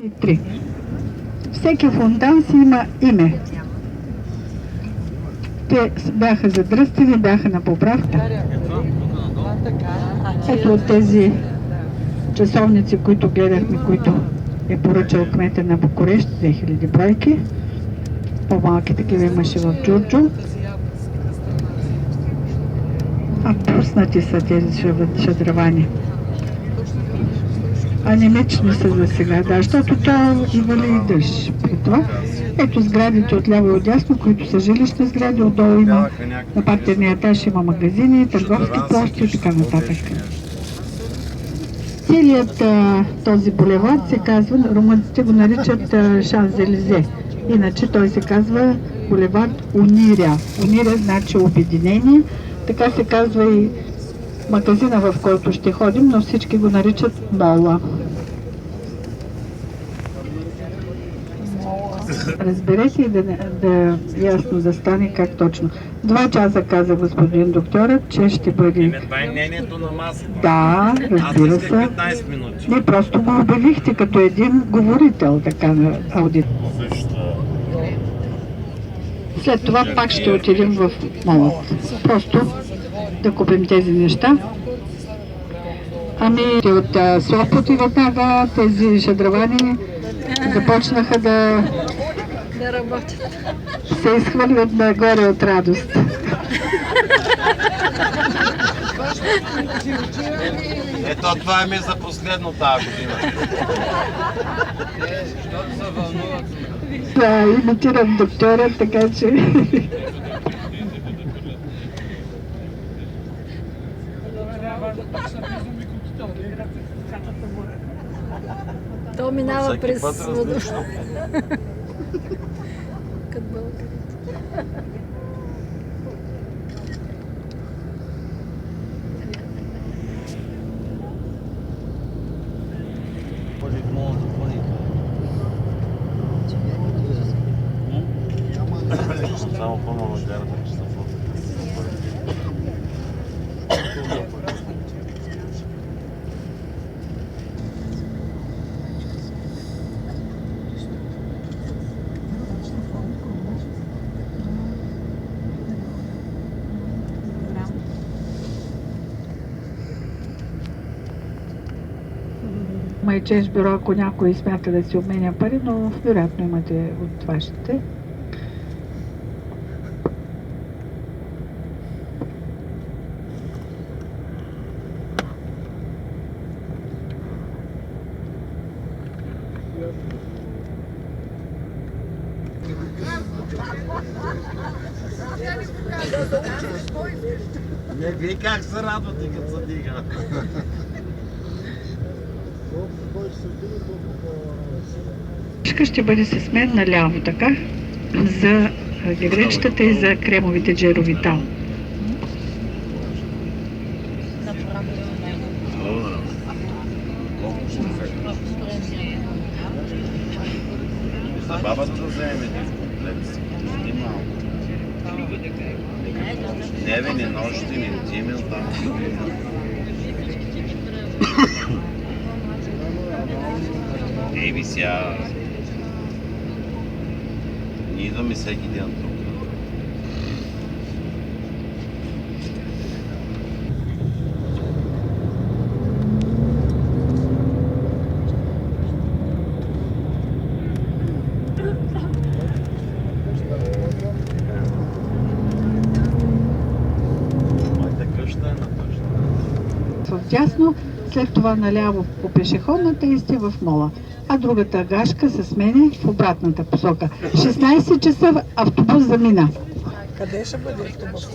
3. Всеки фонтан си има име. Те бяха задръстени, бяха на поправка. Ето от тези часовници, които гледахме, които е поръчал кмета на Букурещ, 2000 бройки. По-малки такива имаше в Джурджу. А пуснати са тези шадравани. Анемични са за сега, да, защото това и вали и дъжд при това. Ето сградите отляво и отдясно, които са жилищни сгради, отдолу има на партерния етаж има магазини, търговски площи и така нататък. Целият този булевард се казва, румънците го наричат Шанзелизе, иначе той се казва булевард Униря. Униря значи обединение, така се казва и магазина, в който ще ходим, но всички го наричат Мола. Разберете и да ясно да стане как точно. 2 часа каза господин докторът, че ще бъде... Това е мнението на масата. Да, разбира се. 15 минути. Не, просто го обявихте като един говорител, така на аудит. След това пак ще отидем в Молът. Просто да купим тези неща. Ами от Сопот и веднага тези шадравани започнаха да работят. Се изхвърлят нагоре от радост. Ето това е ми за последно тази година. Да, имитирам доктора, така че... То минава през водош. Като българите. Само по-малко гарата, че съм Майчеш бюро, ако някой смята да си обменя пари, но вероятно имате от вашите. Не, вие как се радвате, като се дига? Ще бъде с мен наляво, така, за гречката и за кремовите джеровитал. За бабата да вземем един комплект. Не бе, не нощи, не интимен там. Еби сега. Ние идваме всеки ден тук. Моята къща е на къща. Вдясно, след това наляво по пешеходната и сте в Мола. А другата гашка се смени в обратната посока. 16 часа автобус замина. Къде ще бъде автобус?